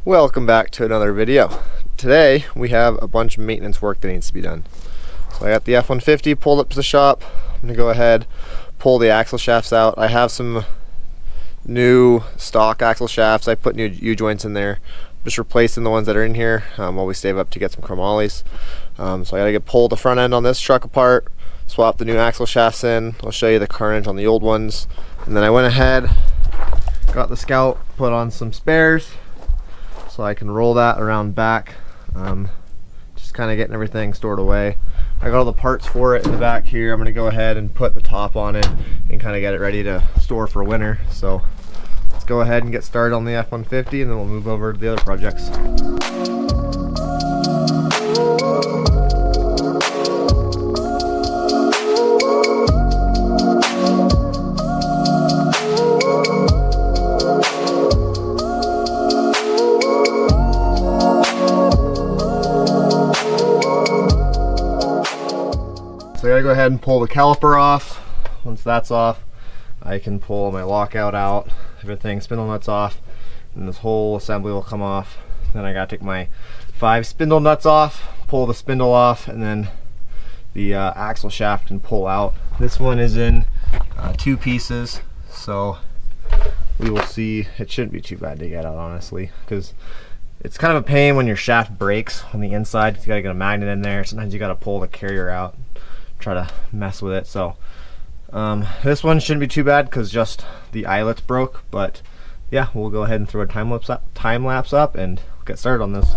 Welcome back to another video. Today we have a bunch of maintenance work that needs to be done. So I got the F-150 pulled up to the shop. I'm going to go ahead, pull the axle shafts out. I have some new stock axle shafts. I put new U-joints in there. Just replacing the ones that are in here while we save up to get some chromollies. So I got to pull the front end on this truck apart, swap the new axle shafts in. I'll show you the carnage on the old ones. And then I went ahead, got the Scout, put on some spares, so I can roll that around back, just kind of getting everything stored away. I got all the parts for it in the back here. I'm going to go ahead and put the top on it and kind of get it ready to store for winter. So let's go ahead and get started on the F-150 and then we'll move over to the other projects. So I gotta go ahead and pull the caliper off. Once that's off, I can pull my lockout out, everything, spindle nuts off, and this whole assembly will come off. Then I gotta take my 5 spindle nuts off, pull the spindle off, and then the axle shaft and pull out. This one is in 2 pieces, so we will see. It shouldn't be too bad to get out, honestly, because it's kind of a pain when your shaft breaks on the inside. You gotta get a magnet in there. Sometimes you gotta pull the carrier out, try to mess with it. So this one shouldn't be too bad because just the eyelets broke, but yeah, we'll go ahead and throw a time lapse up and get started on this.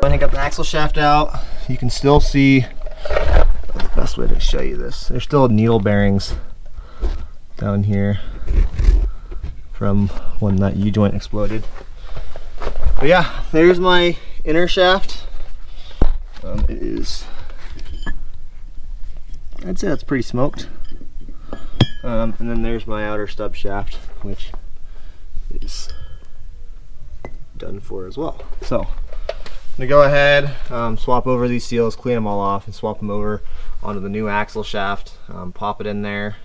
I got the axle shaft out. You can still see, the best way to show you this, there's still needle bearings down here from when that U-joint exploded. But yeah, there's my inner shaft. It is, I'd say that's pretty smoked. And then there's my outer stub shaft, which is done for as well. So I'm gonna go ahead, swap over these seals, clean them all off, and swap them over onto the new axle shaft, pop it in there.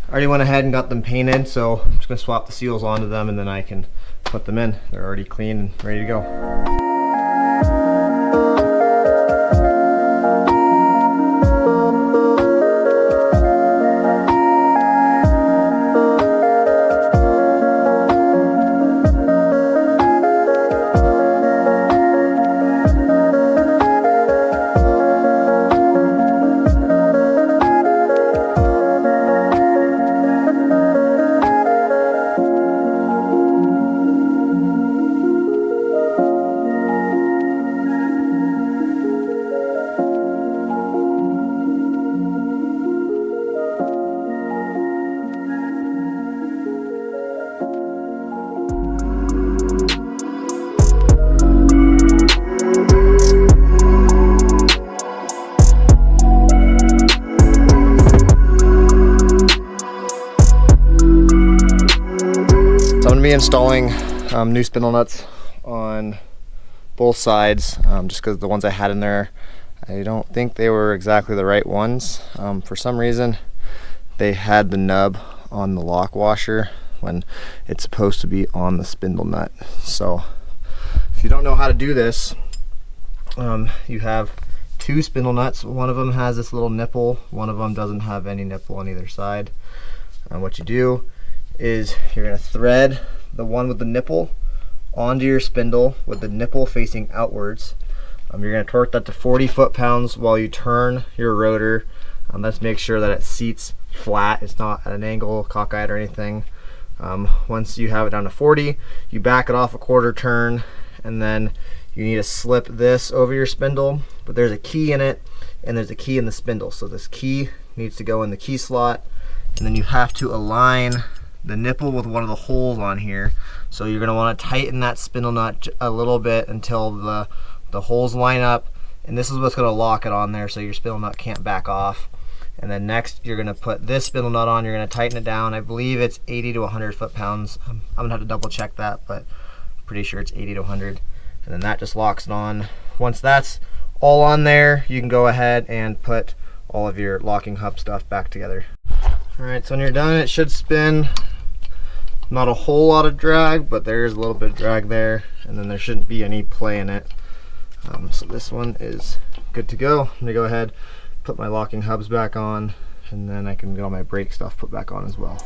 I already went ahead and got them painted, so I'm just gonna swap the seals onto them and then I can put them in. They're already clean and ready to go. Be installing new spindle nuts on both sides, just because the ones I had in there, I don't think they were exactly the right ones. For some reason they had the nub on the lock washer when it's supposed to be on the spindle nut. So if you don't know how to do this, you have 2 spindle nuts. One of them has this little nipple, one of them doesn't have any nipple on either side. What you do is you're going to thread the one with the nipple onto your spindle with the nipple facing outwards. You're going to torque that to 40 foot-pounds while you turn your rotor. Let's make sure that it seats flat, it's not at an angle, cockeyed or anything. Once you have it down to 40, you back it off a 1/4 turn, and then you need to slip this over your spindle, but there's a key in it and there's a key in the spindle. So this key needs to go in the key slot, and then you have to align the nipple with one of the holes on here. So you're going to want to tighten that spindle nut a little bit until the holes line up, and this is what's going to lock it on there so your spindle nut can't back off. And then next you're going to put this spindle nut on, you're going to tighten it down. I believe it's 80 to 100 foot-pounds. I'm going to have to double check that, but I'm pretty sure it's 80 to 100. And then that just locks it on. Once that's all on there, you can go ahead and put all of your locking hub stuff back together. Alright, so when you're done, it should spin. Not a whole lot of drag, but there is a little bit of drag there, and then there shouldn't be any play in it. So this one is good to go. I'm going to go ahead, put my locking hubs back on, and then I can get all my brake stuff put back on as well.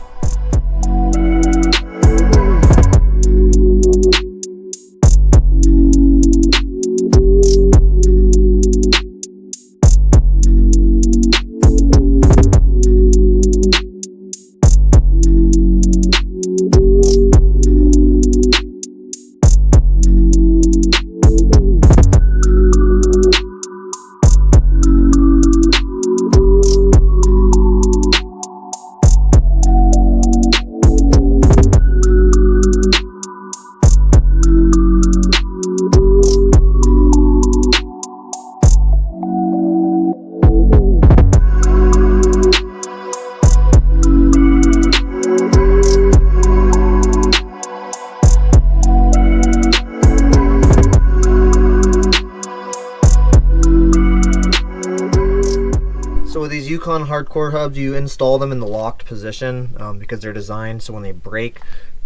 So with these Yukon hardcore hubs, you install them in the locked position because they're designed so when they break,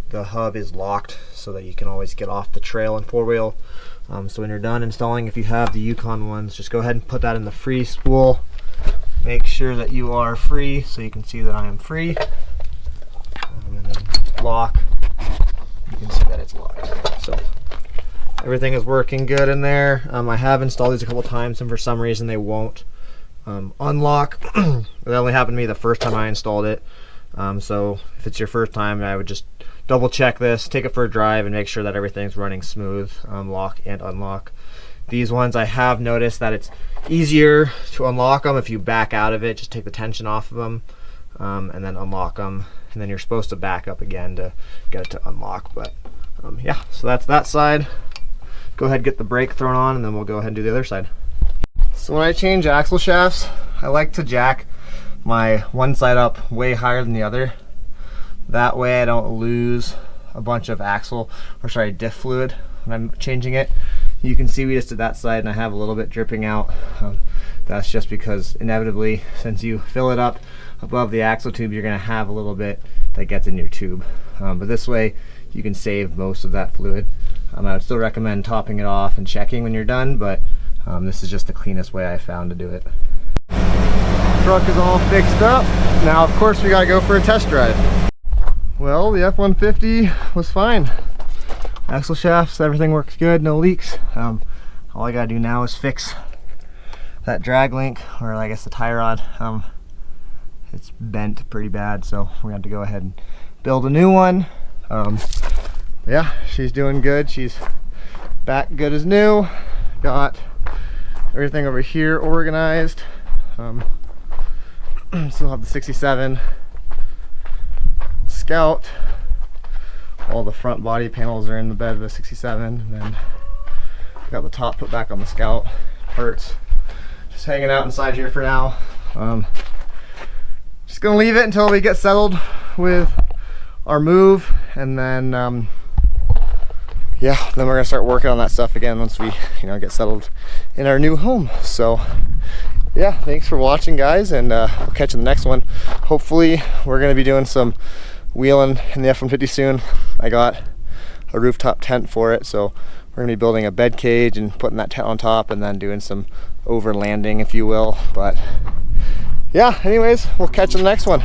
the hub is locked so that you can always get off the trail in four-wheel. So when you're done installing, if you have the Yukon ones, just go ahead and put that in the free spool. Make sure that you are free so you can see that I am free. And then lock, you can see that it's locked. So everything is working good in there. I have installed these a couple times and for some reason they won't unlock. That only happened to me the first time I installed it. So if it's your first time, I would just double check this, take it for a drive, and make sure that everything's running smooth, lock and unlock. These ones, I have noticed that it's easier to unlock them if you back out of it. Just take the tension off of them and then unlock them, and then you're supposed to back up again to get it to unlock. But yeah, so that's that side. Go ahead, get the brake thrown on, and then we'll go ahead and do the other side. So when I change axle shafts, I like to jack my one side up way higher than the other. That way I don't lose a bunch of diff fluid when I'm changing it. You can see we just did that side and I have a little bit dripping out. That's just because inevitably, since you fill it up above the axle tube, you're going to have a little bit that gets in your tube. But this way you can save most of that fluid. I would still recommend topping it off and checking when you're done, but this is just the cleanest way I found to do it. Truck is all fixed up. Now of course we gotta go for a test drive. Well, the F-150 was fine. Axle shafts, everything works good, no leaks. All I gotta do now is fix that drag link, or I guess the tie rod. It's bent pretty bad, so we're gonna have to go ahead and build a new one. Yeah, she's doing good. She's back good as new. Got everything over here organized. Still have the 67 Scout. All the front body panels are in the bed of the 67. And then got the top put back on the Scout. Parts just hanging out inside here for now. Just gonna leave it until we get settled with our move, and then yeah, then we're gonna start working on that stuff again once we, get settled in our new home. So yeah, thanks for watching, guys, and we'll catch you in the next one. Hopefully we're gonna be doing some wheeling in the F-150 soon. I got a rooftop tent for it, so we're gonna be building a bed cage and putting that tent on top and then doing some overlanding, if you will. But yeah, anyways, we'll catch you in the next one.